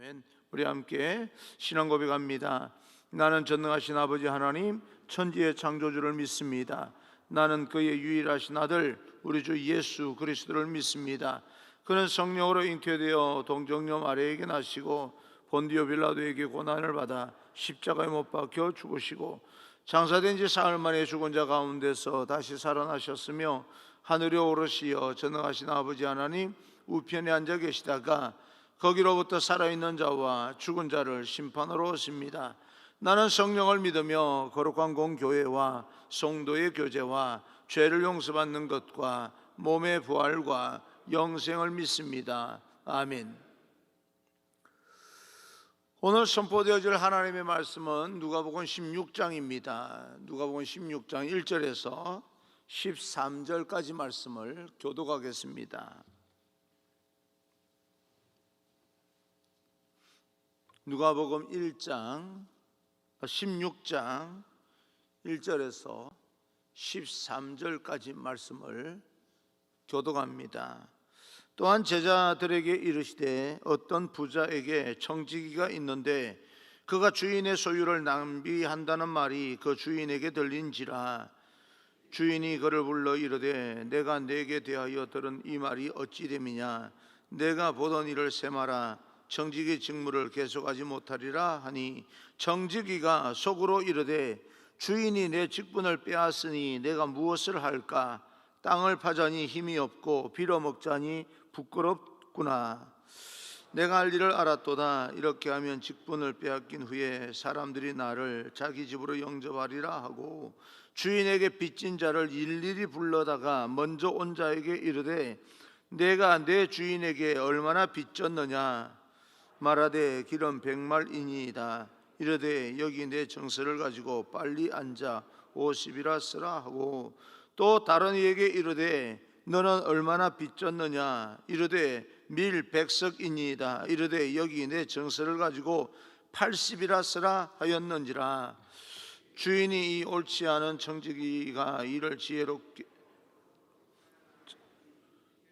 아멘. 우리 함께 신앙 고백합니다. 나는 전능하신 아버지 하나님, 천지의 창조주를 믿습니다. 나는 그의 유일하신 아들 우리 주 예수 그리스도를 믿습니다. 그는 성령으로 잉태되어 동정녀 마리아에게 나시고 본디오 빌라도에게 고난을 받아 십자가에 못 박혀 죽으시고 장사된 지 사흘 만에 죽은 자 가운데서 다시 살아나셨으며 하늘에 오르시어 전능하신 아버지 하나님 우편에 앉아 계시다가 거기로부터 살아있는 자와 죽은 자를 심판하러 오십니다. 나는 성령을 믿으며 거룩한 공교회와 성도의 교제와 죄를 용서받는 것과 몸의 부활과 영생을 믿습니다. 아멘. 오늘 선포되어질 하나님의 말씀은 누가복음 16장입니다. 누가복음 16장 1절에서 13절까지 말씀을 교독하겠습니다. 누가복음 16장 1절에서 13절까지 말씀을 교독합니다. 또한 제자들에게 이르시되 어떤 부자에게 청지기가 있는데 그가 주인의 소유를 낭비한다는 말이 그 주인에게 들린지라. 주인이 그를 불러 이르되 내가 네게 대하여 들은 이 말이 어찌 됨이냐. 내가 보던 일을 세마라. 청지기 직무를 계속하지 못하리라 하니 청지기가 속으로 이르되 주인이 내 직분을 빼앗으니 내가 무엇을 할까. 땅을 파자니 힘이 없고 빌어먹자니 부끄럽구나. 내가 할 일을 알았도다. 이렇게 하면 직분을 빼앗긴 후에 사람들이 나를 자기 집으로 영접하리라 하고 주인에게 빚진 자를 일일이 불러다가 먼저 온 자에게 이르되 내가 내 주인에게 얼마나 빚졌느냐. 말하되 기름 100말이니이다. 이르되 여기 내 정서를 가지고 빨리 앉아 50이라 쓰라 하고 또 다른 이에게 이르되 너는 얼마나 빚졌느냐. 이르되 밀 100석이니이다. 이르되 여기 내 정서를 가지고 80이라 쓰라 하였는지라. 주인이 이 옳지 않은 청지기가 이를 지혜롭게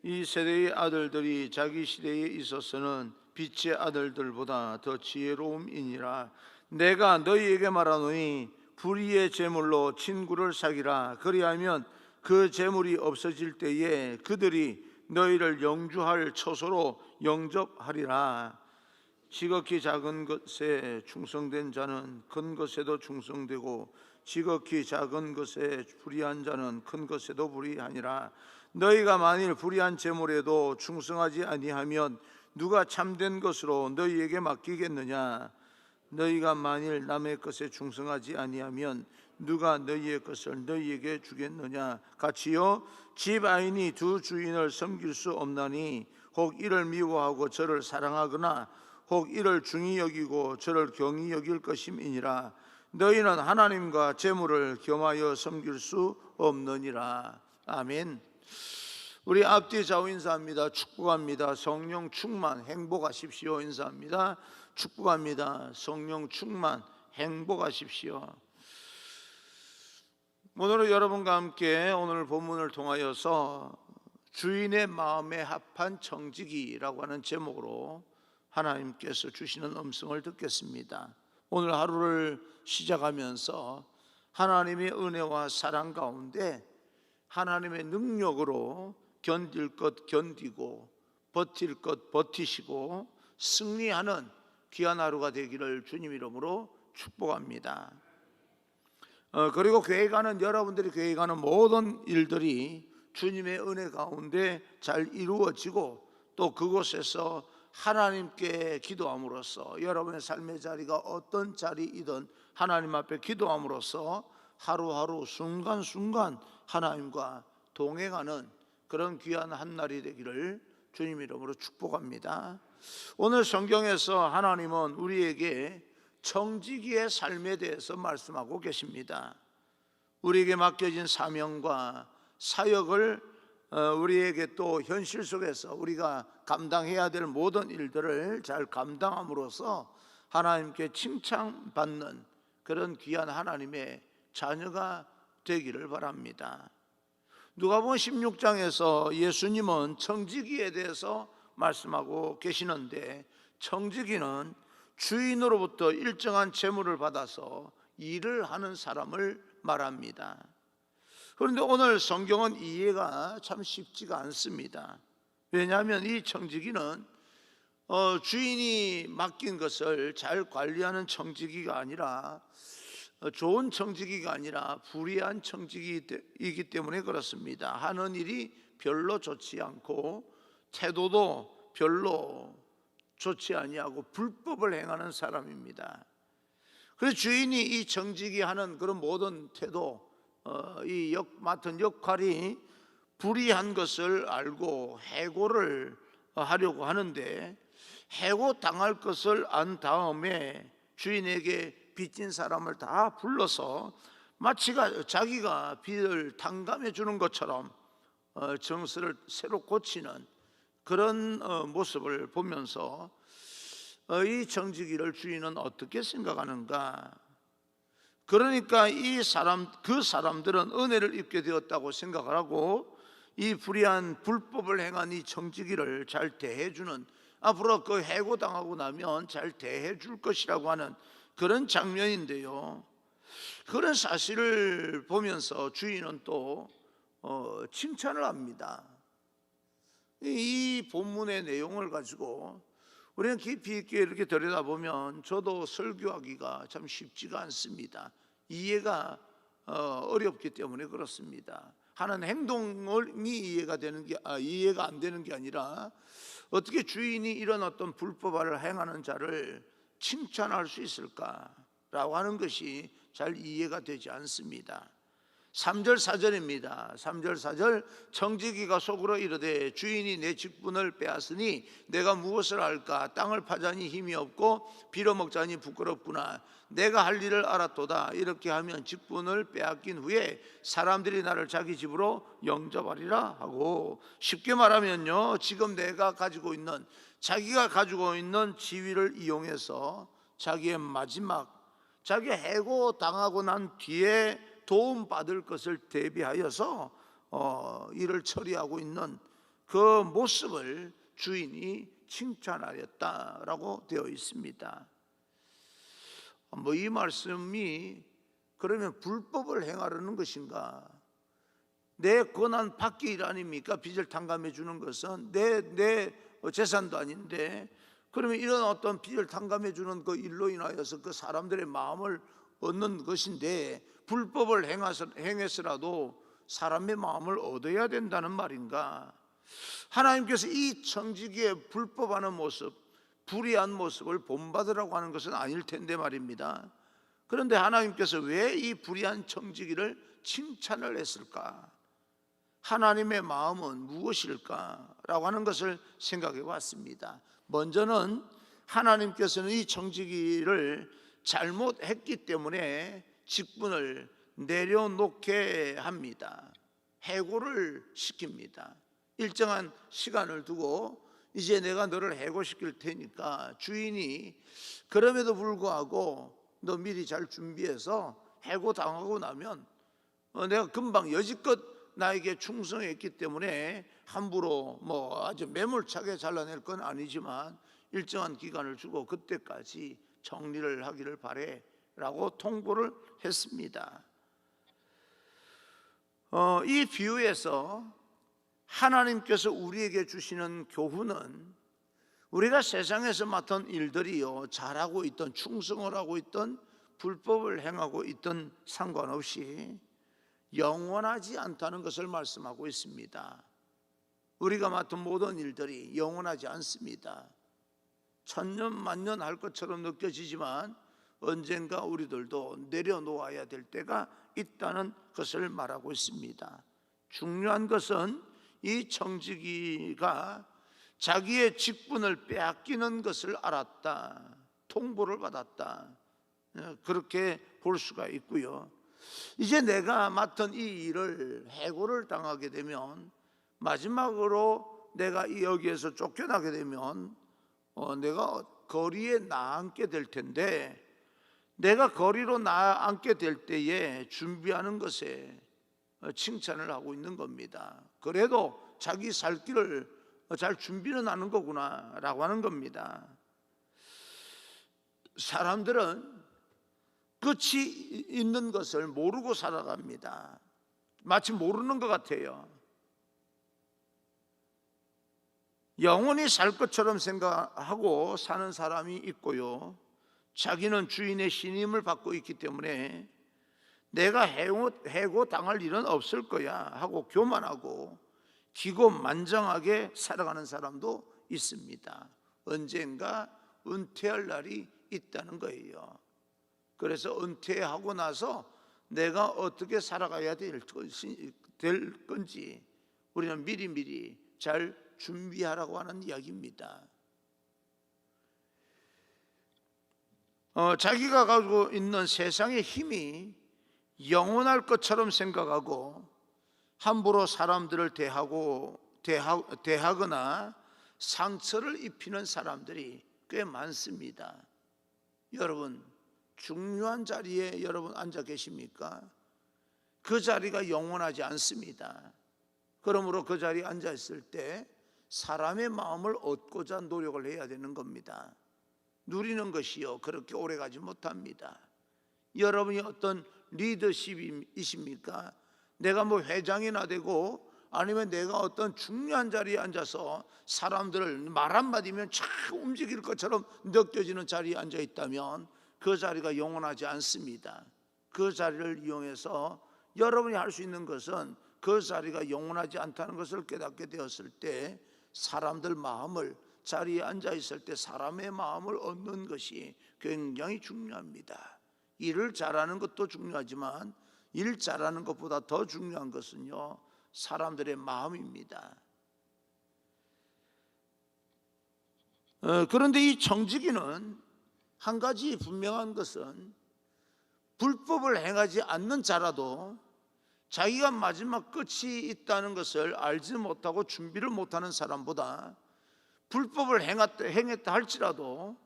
이 세대의 아들들이 자기 시대에 있어서는 빛의 아들들보다 더 지혜로움이니라. 내가 너희에게 말하노니 불의의 재물로 친구를 사귀라. 그리하면 그 재물이 없어질 때에 그들이 너희를 영주할 처소로 영접하리라. 지극히 작은 것에 충성된 자는 큰 것에도 충성되고 지극히 작은 것에 불의한 자는 큰 것에도 불의하니라. 너희가 만일 불의한 재물에도 충성하지 아니하면 누가 참된 것으로 너희에게 맡기겠느냐. 너희가 만일 남의 것에 충성하지 아니하면 누가 너희의 것을 너희에게 주겠느냐. 같이요 집 아인이 두 주인을 섬길 수 없나니 혹 이를 미워하고 저를 사랑하거나 혹 이를 중히 여기고 저를 경히 여길 것임이니라. 너희는 하나님과 재물을 겸하여 섬길 수 없느니라. 아멘. 우리 앞뒤 좌우 인사합니다. 축복합니다. 성령 충만 행복하십시오. 인사합니다. 축복합니다. 성령 충만 행복하십시오. 오늘은 여러분과 함께 오늘 본문을 통하여서 주인의 마음에 합한 청지기라고 하는 제목으로 하나님께서 주시는 음성을 듣겠습니다. 오늘 하루를 시작하면서 하나님의 은혜와 사랑 가운데 하나님의 능력으로 견딜 것 견디고 버틸 것 버티시고 승리하는 귀한 하루가 되기를 주님 이름으로 축복합니다. 그리고 교회 가는 여러분들이 교회 가는 모든 일들이 주님의 은혜 가운데 잘 이루어지고 또 그곳에서 하나님께 기도함으로써 여러분의 삶의 자리가 어떤 자리이든 하나님 앞에 기도함으로써 하루하루 순간순간 하나님과 동행하는 그런 귀한 한날이 되기를 주님 이름으로 축복합니다. 오늘 성경에서 하나님은 우리에게 청지기의 삶에 대해서 말씀하고 계십니다. 우리에게 맡겨진 사명과 사역을 우리에게 또 현실 속에서 우리가 감당해야 될 모든 일들을 잘 감당함으로써 하나님께 칭찬받는 그런 귀한 하나님의 자녀가 되기를 바랍니다. 누가복음 16장에서 예수님은 청지기에 대해서 말씀하고 계시는데 청지기는 주인으로부터 일정한 재물을 받아서 일을 하는 사람을 말합니다. 그런데 오늘 성경은 이해가 참 쉽지가 않습니다. 왜냐하면 이 청지기는 주인이 맡긴 것을 잘 관리하는 청지기가 아니라, 좋은 청지기가 아니라 불의한 청지기이기 때문에 그렇습니다. 하는 일이 별로 좋지 않고 태도도 별로 좋지 아니하고 불법을 행하는 사람입니다. 그래서 주인이 이 청지기 하는 그런 모든 태도, 맡은 역할이 불의한 것을 알고 해고를 하려고 하는데, 해고 당할 것을 안 다음에 주인에게 빚진 사람을 다 불러서 마치 자기가 빚을 탕감해 주는 것처럼 정서를 새로 고치는 그런 모습을 보면서 이 청지기를 주인은 어떻게 생각하는가? 그러니까 그 사람들은 은혜를 입게 되었다고 생각을 하고 이 불의한 불법을 행한 이 청지기를 잘 대해주는, 앞으로 그 해고당하고 나면 잘 대해줄 것이라고 하는 그런 장면인데요, 그런 사실을 보면서 주인은 또 칭찬을 합니다. 이 본문의 내용을 가지고 우리는 깊이 있게 이렇게 들여다보면 저도 설교하기가 참 쉽지가 않습니다. 이해가 어렵기 때문에 그렇습니다. 하는 행동이 이해가 안 되는 게 아니라, 어떻게 주인이 이런 어떤 불법을 행하는 자를 칭찬할 수 있을까라고 하는 것이 잘 이해가 되지 않습니다. 3절 4절입니다. 3절 4절, 청지기가 속으로 이르되 주인이 내 직분을 빼앗으니 내가 무엇을 할까? 땅을 파자니 힘이 없고 빌어먹자니 부끄럽구나. 내가 할 일을 알았도다. 이렇게 하면 직분을 빼앗긴 후에 사람들이 나를 자기 집으로 영접하리라 하고, 쉽게 말하면요, 지금 자기가 가지고 있는 지위를 이용해서 자기의 자기 해고 당하고 난 뒤에 도움받을 것을 대비하여서 일을 처리하고 있는 그 모습을 주인이 칭찬하였다라고 되어 있습니다. 이 말씀이 그러면 불법을 행하려는 것인가? 내 권한 밖의 일 아닙니까? 빚을 탕감해 주는 것은 내 재산도 아닌데, 그러면 이런 어떤 빚을 탕감해 주는 그 일로 인하여서 그 사람들의 마음을 얻는 것인데, 불법을 행해서라도 사람의 마음을 얻어야 된다는 말인가? 하나님께서 이 청지기의 불법하는 모습, 불의한 모습을 본받으라고 하는 것은 아닐 텐데 말입니다. 그런데 하나님께서 왜 이 불의한 청지기를 칭찬을 했을까? 하나님의 마음은 무엇일까라고 하는 것을 생각해 봤습니다. 먼저는 하나님께서는 이 청지기를 잘못했기 때문에 직분을 내려놓게 합니다. 해고를 시킵니다. 일정한 시간을 두고 이제 내가 너를 해고시킬 테니까, 주인이 그럼에도 불구하고 너 미리 잘 준비해서 해고당하고 나면 내가 금방, 여지껏 나에게 충성했기 때문에 함부로 아주 매몰차게 잘라낼 건 아니지만 일정한 기간을 주고 그때까지 정리를 하기를 바래 라고 통보를 했습니다. 이 비유에서 하나님께서 우리에게 주시는 교훈은, 우리가 세상에서 맡은 일들이요, 잘하고 있던, 충성을 하고 있던, 불법을 행하고 있던 상관없이 영원하지 않다는 것을 말씀하고 있습니다. 우리가 맡은 모든 일들이 영원하지 않습니다. 천년 만년 할 것처럼 느껴지지만 언젠가 우리들도 내려놓아야 될 때가 있다는 것을 말하고 있습니다. 중요한 것은 이 청지기가 자기의 직분을 빼앗기는 것을 알았다, 통보를 받았다, 그렇게 볼 수가 있고요. 이제 내가 맡은 이 일을 해고를 당하게 되면, 마지막으로 내가 여기에서 쫓겨나게 되면 내가 거리에 나앉게 될 텐데, 내가 거리로 나앉게 될 때에 준비하는 것에 칭찬을 하고 있는 겁니다. 그래도 자기 살 길을 잘 준비는 하는 거구나 라고 하는 겁니다. 사람들은 끝이 있는 것을 모르고 살아갑니다. 마치 모르는 것 같아요. 영원히 살 것처럼 생각하고 사는 사람이 있고요, 자기는 주인의 신임을 받고 있기 때문에 내가 해고 당할 일은 없을 거야 하고 교만하고 기고만장하게 살아가는 사람도 있습니다. 언젠가 은퇴할 날이 있다는 거예요. 그래서 은퇴하고 나서 내가 어떻게 살아가야 될 건지 우리는 미리미리 잘 준비하라고 하는 이야기입니다. 자기가 가지고 있는 세상의 힘이 영원할 것처럼 생각하고 함부로 사람들을 대하거나 상처를 입히는 사람들이 꽤 많습니다. 여러분, 중요한 자리에 여러분 앉아 계십니까? 그 자리가 영원하지 않습니다. 그러므로 그 자리에 앉아 있을 때 사람의 마음을 얻고자 노력을 해야 되는 겁니다. 누리는 것이요 그렇게 오래가지 못합니다. 여러분이 어떤 리더십이십니까? 내가 뭐 회장이나 되고 아니면 내가 어떤 중요한 자리에 앉아서 사람들을 말 한마디면 참 움직일 것처럼 느껴지는 자리에 앉아 있다면 그 자리가 영원하지 않습니다. 그 자리를 이용해서 여러분이 할 수 있는 것은 그 자리가 영원하지 않다는 것을 깨닫게 되었을 때 사람들 마음을, 자리에 앉아 있을 때 사람의 마음을 얻는 것이 굉장히 중요합니다. 일을 잘하는 것도 중요하지만 일 잘하는 것보다 더 중요한 것은요, 사람들의 마음입니다. 그런데 이 청지기는 한 가지 분명한 것은 불법을 행하지 않는 자라도 자기가 마지막 끝이 있다는 것을 알지 못하고 준비를 못하는 사람보다 불법을 행했다 할지라도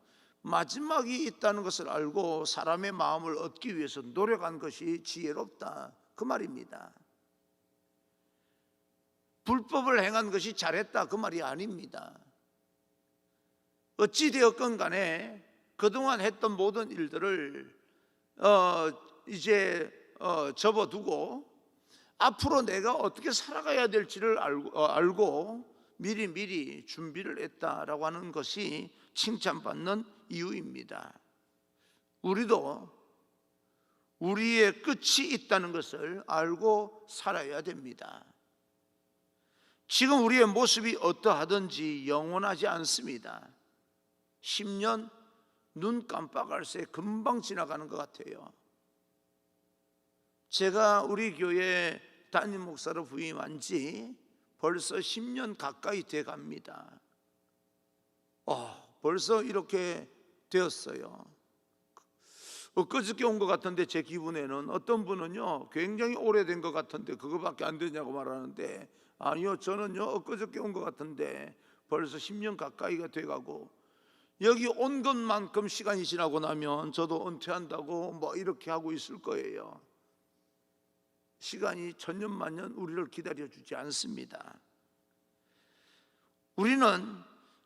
마지막이 있다는 것을 알고 사람의 마음을 얻기 위해서 노력한 것이 지혜롭다, 그 말입니다. 불법을 행한 것이 잘했다, 그 말이 아닙니다. 어찌되었건 간에 그동안 했던 모든 일들을 이제 접어두고 앞으로 내가 어떻게 살아가야 될지를 알고 미리미리 준비를 했다라고 하는 것이 칭찬받는 이유입니다. 우리도 우리의 끝이 있다는 것을 알고 살아야 됩니다. 지금 우리의 모습이 어떠하든지 영원하지 않습니다. 10년 눈 깜빡할 새 금방 지나가는 것 같아요. 제가 우리 교회 담임 목사로 부임한 지 벌써 10년 가까이 돼 갑니다. 벌써 이렇게 되었어요. 엊그저께 온 것 같은데 제 기분에는 어떤 분은요 굉장히 오래된 것 같은데 그거밖에 안 되냐고 말하는데, 아니요, 저는요 엊그저께 온 것 같은데 벌써 10년 가까이가 돼가고, 여기 온 것만큼 시간이 지나고 나면 저도 은퇴한다고 뭐 이렇게 하고 있을 거예요. 시간이 천년만년 우리를 기다려주지 않습니다. 우리는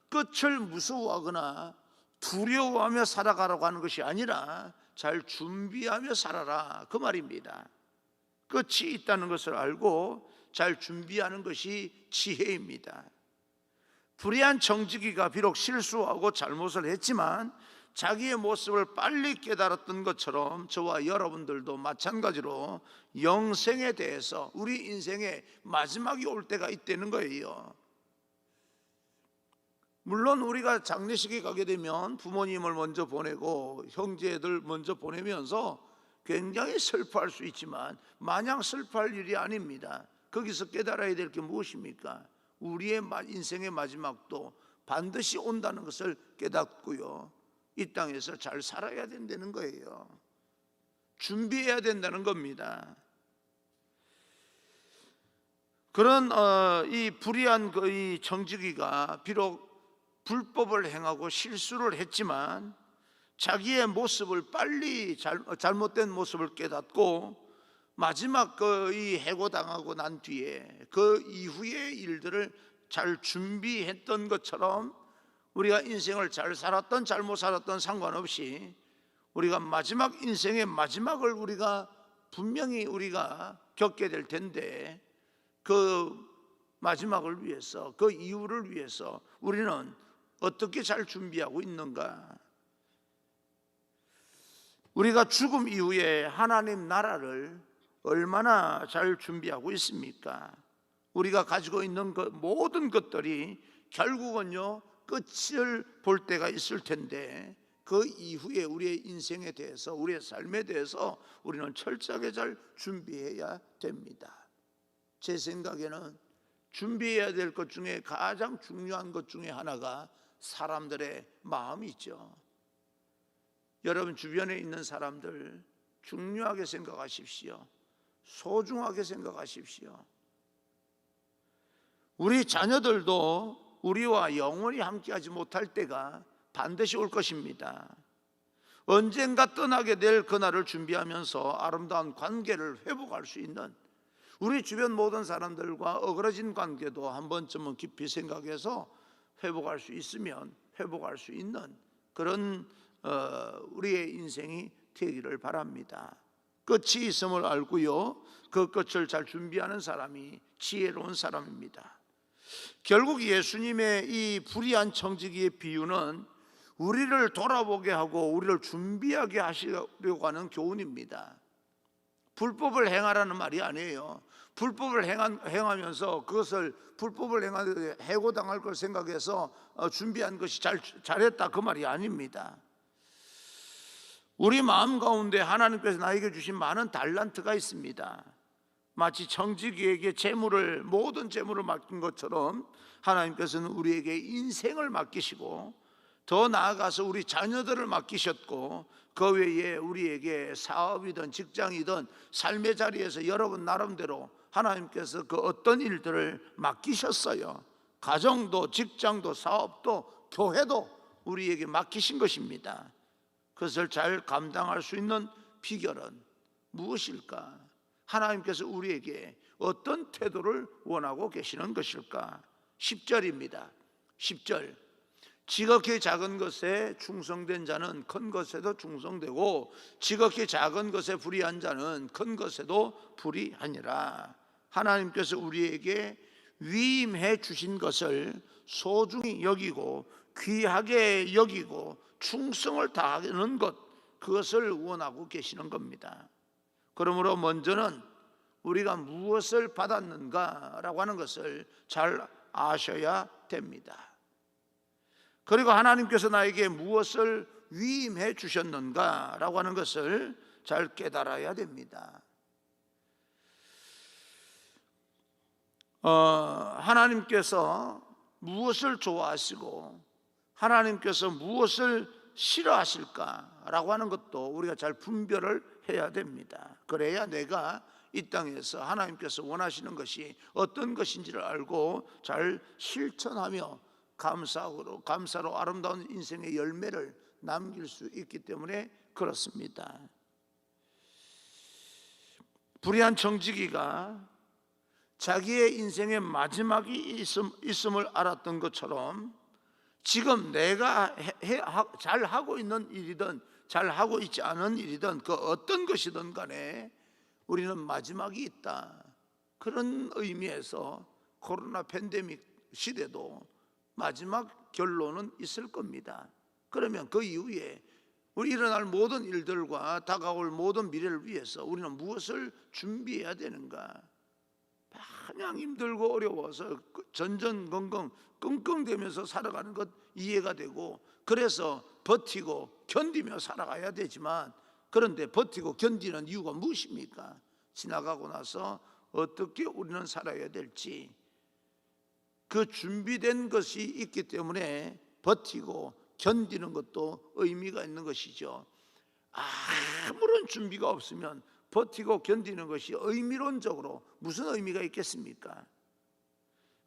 끝을 무서워하거나 두려워하며 살아가라고 하는 것이 아니라 잘 준비하며 살아라, 그 말입니다. 끝이 있다는 것을 알고 잘 준비하는 것이 지혜입니다. 불의한 청지기가 비록 실수하고 잘못을 했지만 자기의 모습을 빨리 깨달았던 것처럼 저와 여러분들도 마찬가지로 영생에 대해서 우리 인생의 마지막이 올 때가 있다는 거예요. 물론 우리가 장례식에 가게 되면 부모님을 먼저 보내고 형제들 먼저 보내면서 굉장히 슬퍼할 수 있지만 마냥 슬퍼할 일이 아닙니다. 거기서 깨달아야 될 게 무엇입니까? 우리의 인생의 마지막도 반드시 온다는 것을 깨닫고요, 이 땅에서 잘 살아야 된다는 거예요. 준비해야 된다는 겁니다. 그런 이 불의한 이 청지기가 비록 불법을 행하고 실수를 했지만 자기의 모습을 빨리 잘못된 모습을 깨닫고 마지막 이 해고당하고 난 뒤에 그 이후의 일들을 잘 준비했던 것처럼 우리가 인생을 잘 살았던 잘못 살았던 상관없이 우리가 마지막 인생의 마지막을 우리가 분명히 우리가 겪게 될 텐데, 그 마지막을 위해서, 그 이후를 위해서 우리는 어떻게 잘 준비하고 있는가? 우리가 죽음 이후에 하나님 나라를 얼마나 잘 준비하고 있습니까? 우리가 가지고 있는 모든 것들이 결국은요 끝을 볼 때가 있을 텐데, 그 이후에 우리의 인생에 대해서, 우리의 삶에 대해서 우리는 철저하게 잘 준비해야 됩니다. 제 생각에는 준비해야 될 것 중에 가장 중요한 것 중에 하나가 사람들의 마음이죠. 여러분 주변에 있는 사람들 중요하게 생각하십시오. 소중하게 생각하십시오. 우리 자녀들도 우리와 영원히 함께하지 못할 때가 반드시 올 것입니다. 언젠가 떠나게 될 그날을 준비하면서 아름다운 관계를 회복할 수 있는, 우리 주변 모든 사람들과 어그러진 관계도 한 번쯤은 깊이 생각해서 회복할 수 있으면 회복할 수 있는 그런 우리의 인생이 되기를 바랍니다. 끝이 있음을 알고요, 그 끝을 잘 준비하는 사람이 지혜로운 사람입니다. 결국 예수님의 이 불의한 청지기의 비유는 우리를 돌아보게 하고 우리를 준비하게 하시려고 하는 교훈입니다. 불법을 행하라는 말이 아니에요. 불법을 행하면서 그것을 불법을 행하는데 해고당할 걸 생각해서 준비한 것이 잘했다, 그 말이 아닙니다. 우리 마음 가운데 하나님께서 나에게 주신 많은 달란트가 있습니다. 마치 청지기에게 모든 재물을 맡긴 것처럼 하나님께서는 우리에게 인생을 맡기시고, 더 나아가서 우리 자녀들을 맡기셨고, 그 외에 우리에게 사업이든 직장이든 삶의 자리에서 여러분 나름대로 하나님께서 그 어떤 일들을 맡기셨어요. 가정도 직장도 사업도 교회도 우리에게 맡기신 것입니다. 그것을 잘 감당할 수 있는 비결은 무엇일까? 하나님께서 우리에게 어떤 태도를 원하고 계시는 것일까? 10절입니다. 10절. 지극히 작은 것에 충성된 자는 큰 것에도 충성되고, 지극히 작은 것에 불의한 자는 큰 것에도 불의하니라. 하나님께서 우리에게 위임해 주신 것을 소중히 여기고 귀하게 여기고 충성을 다하는 것, 그것을 원하고 계시는 겁니다. 그러므로 먼저는 우리가 무엇을 받았는가라고 하는 것을 잘 아셔야 됩니다. 그리고 하나님께서 나에게 무엇을 위임해 주셨는가라고 하는 것을 잘 깨달아야 됩니다. 하나님께서 무엇을 좋아하시고 하나님께서 무엇을 싫어하실까라고 하는 것도 우리가 잘 분별을 해야 됩니다. 그래야 내가 이 땅에서 하나님께서 원하시는 것이 어떤 것인지를 알고 잘 실천하며 감사로 아름다운 인생의 열매를 남길 수 있기 때문에 그렇습니다. 불의한 청지기가 자기의 인생의 마지막이 있음을 알았던 것처럼, 지금 내가 잘하고 있는 일이든 잘하고 있지 않은 일이든 그 어떤 것이든 간에 우리는 마지막이 있다. 그런 의미에서 코로나 팬데믹 시대도 마지막 결론은 있을 겁니다. 그러면 그 이후에 우리 일어날 모든 일들과 다가올 모든 미래를 위해서 우리는 무엇을 준비해야 되는가? 마냥 힘들고 어려워서 전전긍긍 끙끙대면서 살아가는 것 이해가 되고, 그래서 버티고 견디며 살아가야 되지만, 그런데 버티고 견디는 이유가 무엇입니까? 지나가고 나서 어떻게 우리는 살아야 될지 그 준비된 것이 있기 때문에 버티고 견디는 것도 의미가 있는 것이죠. 아무런 준비가 없으면 버티고 견디는 것이 의미론적으로 무슨 의미가 있겠습니까?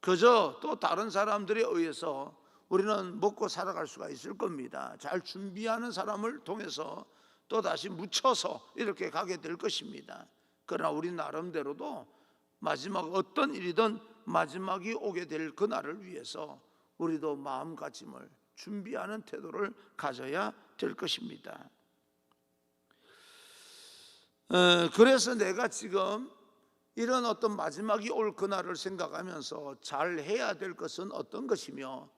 그저 또 다른 사람들에 의해서 우리는 먹고 살아갈 수가 있을 겁니다. 잘 준비하는 사람을 통해서 또 다시 묻혀서 이렇게 가게 될 것입니다. 그러나 우리 나름대로도 마지막 어떤 일이든 마지막이 오게 될 그날을 위해서 우리도 마음가짐을 준비하는 태도를 가져야 될 것입니다. 그래서 내가 지금 이런 어떤 마지막이 올 그날을 생각하면서 잘 해야 될 것은 어떤 것이며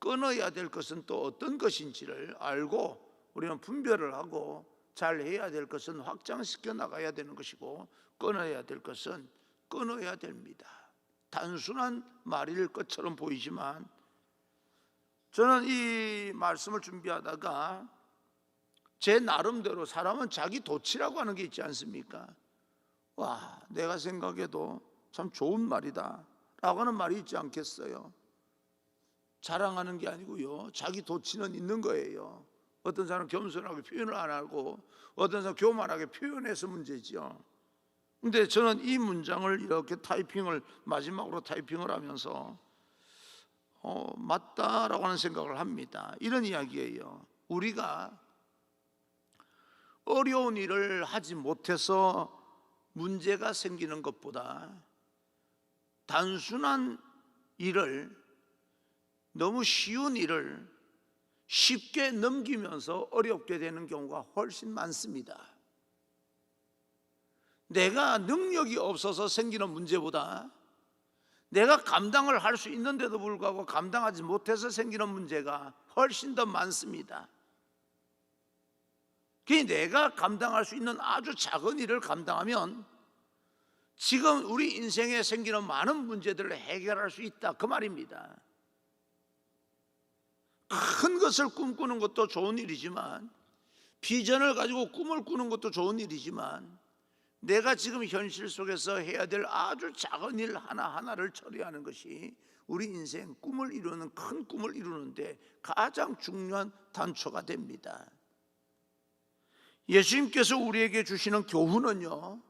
끊어야 될 것은 또 어떤 것인지를 알고 우리는 분별을 하고 잘 해야 될 것은 확장시켜 나가야 되는 것이고 끊어야 될 것은 끊어야 됩니다. 단순한 말일 것처럼 보이지만 저는 이 말씀을 준비하다가 제 나름대로 사람은 자기 도치라고 하는 게 있지 않습니까? 와, 내가 생각해도 참 좋은 말이다 라고 하는 말이 있지 않겠어요? 자랑하는 게 아니고요, 자기 도치는 있는 거예요. 어떤 사람은 겸손하게 표현을 안 하고 어떤 사람은 교만하게 표현해서 문제죠. 근데 저는 이 문장을 이렇게 마지막으로 타이핑을 하면서 맞다라고 하는 생각을 합니다. 이런 이야기예요. 우리가 어려운 일을 하지 못해서 문제가 생기는 것보다 단순한 일을, 너무 쉬운 일을 쉽게 넘기면서 어렵게 되는 경우가 훨씬 많습니다. 내가 능력이 없어서 생기는 문제보다 내가 감당을 할 수 있는데도 불구하고 감당하지 못해서 생기는 문제가 훨씬 더 많습니다. 내가 감당할 수 있는 아주 작은 일을 감당하면 지금 우리 인생에 생기는 많은 문제들을 해결할 수 있다, 그 말입니다. 큰 것을 꿈꾸는 것도 좋은 일이지만, 비전을 가지고 꿈을 꾸는 것도 좋은 일이지만, 내가 지금 현실 속에서 해야 될 아주 작은 일 하나하나를 처리하는 것이 우리 인생 꿈을 이루는, 큰 꿈을 이루는데 가장 중요한 단초가 됩니다. 예수님께서 우리에게 주시는 교훈은요,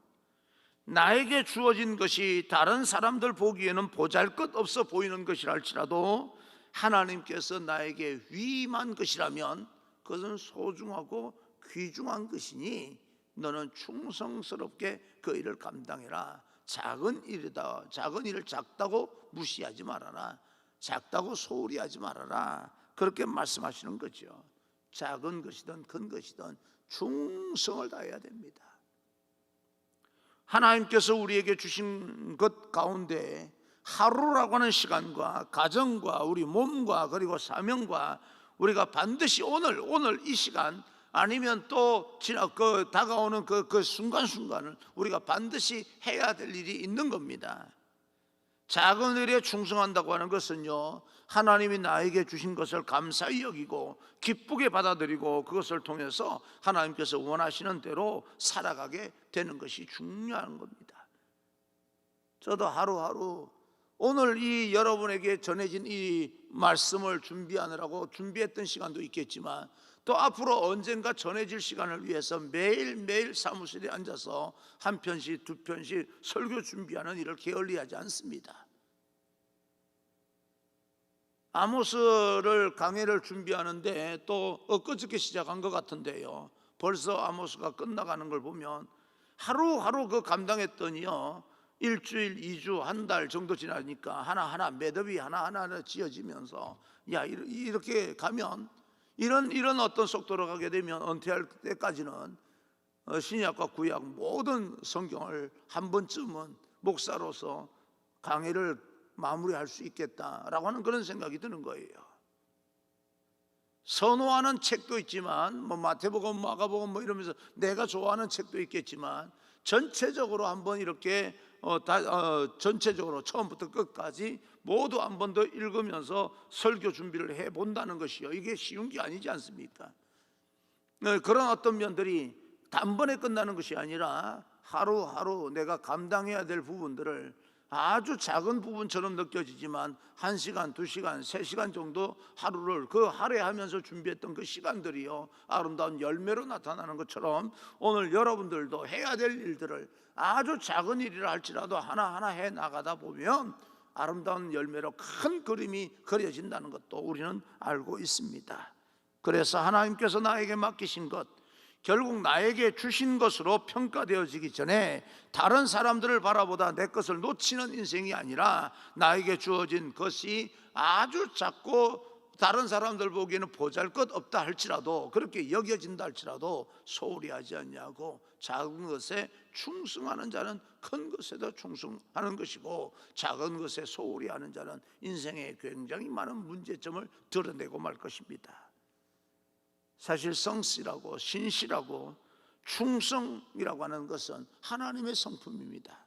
나에게 주어진 것이 다른 사람들 보기에는 보잘것없어 보이는 것이라 할지라도 하나님께서 나에게 위임한 것이라면 그것은 소중하고 귀중한 것이니 너는 충성스럽게 그 일을 감당해라. 작은 일이다. 작은 일을 작다고 무시하지 말아라. 작다고 소홀히 하지 말아라. 그렇게 말씀하시는 거죠. 작은 것이든 큰 것이든 충성을 다해야 됩니다. 하나님께서 우리에게 주신 것 가운데 하루라고 하는 시간과 가정과 우리 몸과 그리고 사명과 우리가 반드시 오늘 이 시간 아니면 또 다가오는 그 순간순간을 우리가 반드시 해야 될 일이 있는 겁니다. 작은 일에 충성한다고 하는 것은요, 하나님이 나에게 주신 것을 감사히 여기고 기쁘게 받아들이고 그것을 통해서 하나님께서 원하시는 대로 살아가게 되는 것이 중요한 겁니다. 저도 하루하루 오늘 이 여러분에게 전해진 이 말씀을 준비하느라고 준비했던 시간도 있겠지만 또 앞으로 언젠가 전해질 시간을 위해서 매일매일 사무실에 앉아서 한 편씩 두 편씩 설교 준비하는 일을 게을리하지 않습니다. 아모스를 강해를 준비하는데 또 엊그저께 시작한 것 같은데요, 벌써 아모스가 끝나가는 걸 보면 하루하루 그 감당했더니요, 일주일, 2주, 한 달 정도 지나니까 하나하나 매듭이 하나하나 지어지면서 이렇게 가면 이런 어떤 속도로 가게 되면 은퇴할 때까지는 신약과 구약 모든 성경을 한 번쯤은 목사로서 강해를 마무리할 수 있겠다라고 하는 그런 생각이 드는 거예요. 선호하는 책도 있지만 마태복음, 마가복음 이러면서 내가 좋아하는 책도 있겠지만 전체적으로 한번 이렇게 전체적으로 처음부터 끝까지 모두 한 번 더 읽으면서 설교 준비를 해본다는 것이요, 이게 쉬운 게 아니지 않습니까? 그런 어떤 면들이 단번에 끝나는 것이 아니라 하루하루 내가 감당해야 될 부분들을 아주 작은 부분처럼 느껴지지만 1시간, 2시간, 3시간 정도 하루를 그 할애하면서 준비했던 그 시간들이요, 아름다운 열매로 나타나는 것처럼 오늘 여러분들도 해야 될 일들을 아주 작은 일이라 할지라도 하나하나 해 나가다 보면 아름다운 열매로 큰 그림이 그려진다는 것도 우리는 알고 있습니다. 그래서 하나님께서 나에게 맡기신 것, 결국 나에게 주신 것으로 평가되어지기 전에 다른 사람들을 바라보다 내 것을 놓치는 인생이 아니라 나에게 주어진 것이 아주 작고 다른 사람들 보기에는 보잘것없다 할지라도, 그렇게 여겨진다 할지라도 소홀히 하지 않냐고, 작은 것에 충성하는 자는 큰 것에도 충성하는 것이고, 작은 것에 소홀히 하는 자는 인생에 굉장히 많은 문제점을 드러내고 말 것입니다. 사실 성실하고 신실하고 충성이라고 하는 것은 하나님의 성품입니다.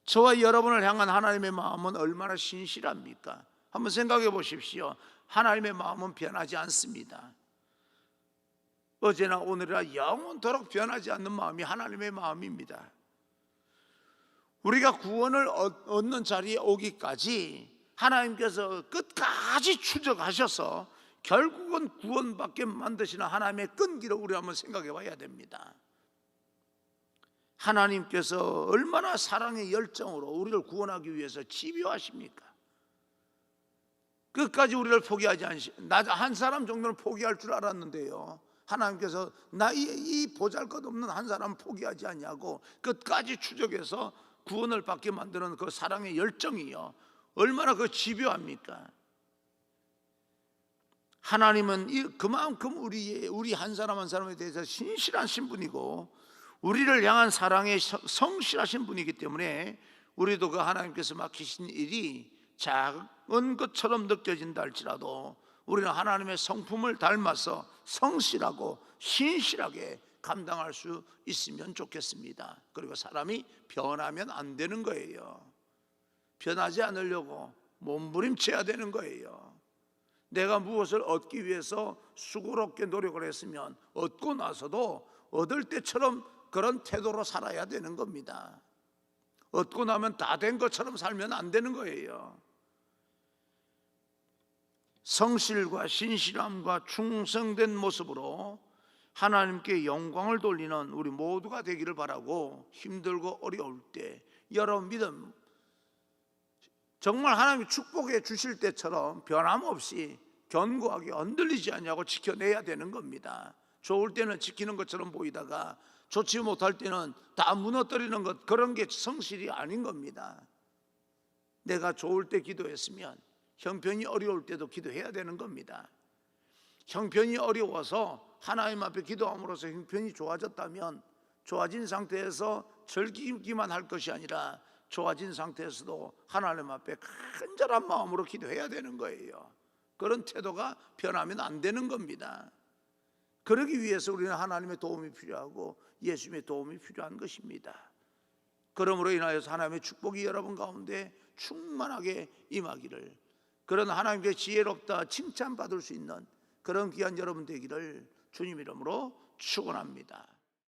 저와 여러분을 향한 하나님의 마음은 얼마나 신실합니까? 한번 생각해 보십시오. 하나님의 마음은 변하지 않습니다. 어제나 오늘이나 영원토록 변하지 않는 마음이 하나님의 마음입니다. 우리가 구원을 얻는 자리에 오기까지 하나님께서 끝까지 추적하셔서 결국은 구원받게 만드시는 하나님의 끈기를 우리 한번 생각해 봐야 됩니다. 하나님께서 얼마나 사랑의 열정으로 우리를 구원하기 위해서 집요하십니까? 끝까지 우리를 포기하지 않으시고, 나 한 사람 정도는 포기할 줄 알았는데요, 하나님께서 나 이 보잘것없는 한 사람 포기하지 않냐고 끝까지 추적해서 구원을 받게 만드는 그 사랑의 열정이요, 얼마나 그 집요합니까? 하나님은 그만큼 우리 한 사람 한 사람에 대해서 신실하신 분이고 우리를 향한 사랑에 성실하신 분이기 때문에 우리도 그 하나님께서 맡기신 일이 작은 것처럼 느껴진다 할지라도 우리는 하나님의 성품을 닮아서 성실하고 신실하게 감당할 수 있으면 좋겠습니다. 그리고 사람이 변하면 안 되는 거예요. 변하지 않으려고 몸부림쳐야 되는 거예요. 내가 무엇을 얻기 위해서 수고롭게 노력을 했으면 얻고 나서도 얻을 때처럼 그런 태도로 살아야 되는 겁니다. 얻고 나면 다 된 것처럼 살면 안 되는 거예요. 성실과 신실함과 충성된 모습으로 하나님께 영광을 돌리는 우리 모두가 되기를 바라고, 힘들고 어려울 때 여러분 믿음, 정말 하나님이 축복해 주실 때처럼 변함없이 견고하게 흔들리지 않냐고 지켜내야 되는 겁니다. 좋을 때는 지키는 것처럼 보이다가 좋지 못할 때는 다 무너뜨리는 것, 그런 게 성실이 아닌 겁니다. 내가 좋을 때 기도했으면 형편이 어려울 때도 기도해야 되는 겁니다. 형편이 어려워서 하나님 앞에 기도함으로써 형편이 좋아졌다면 좋아진 상태에서 즐기기만 할 것이 아니라 좋아진 상태에서도 하나님 앞에 간절한 마음으로 기도해야 되는 거예요. 그런 태도가 변하면 안 되는 겁니다. 그러기 위해서 우리는 하나님의 도움이 필요하고 예수님의 도움이 필요한 것입니다. 그러므로 인하여서 하나님의 축복이 여러분 가운데 충만하게 임하기를, 그런 하나님께 지혜롭다 칭찬받을 수 있는 그런 귀한 여러분 되기를 주님 이름으로 축원합니다.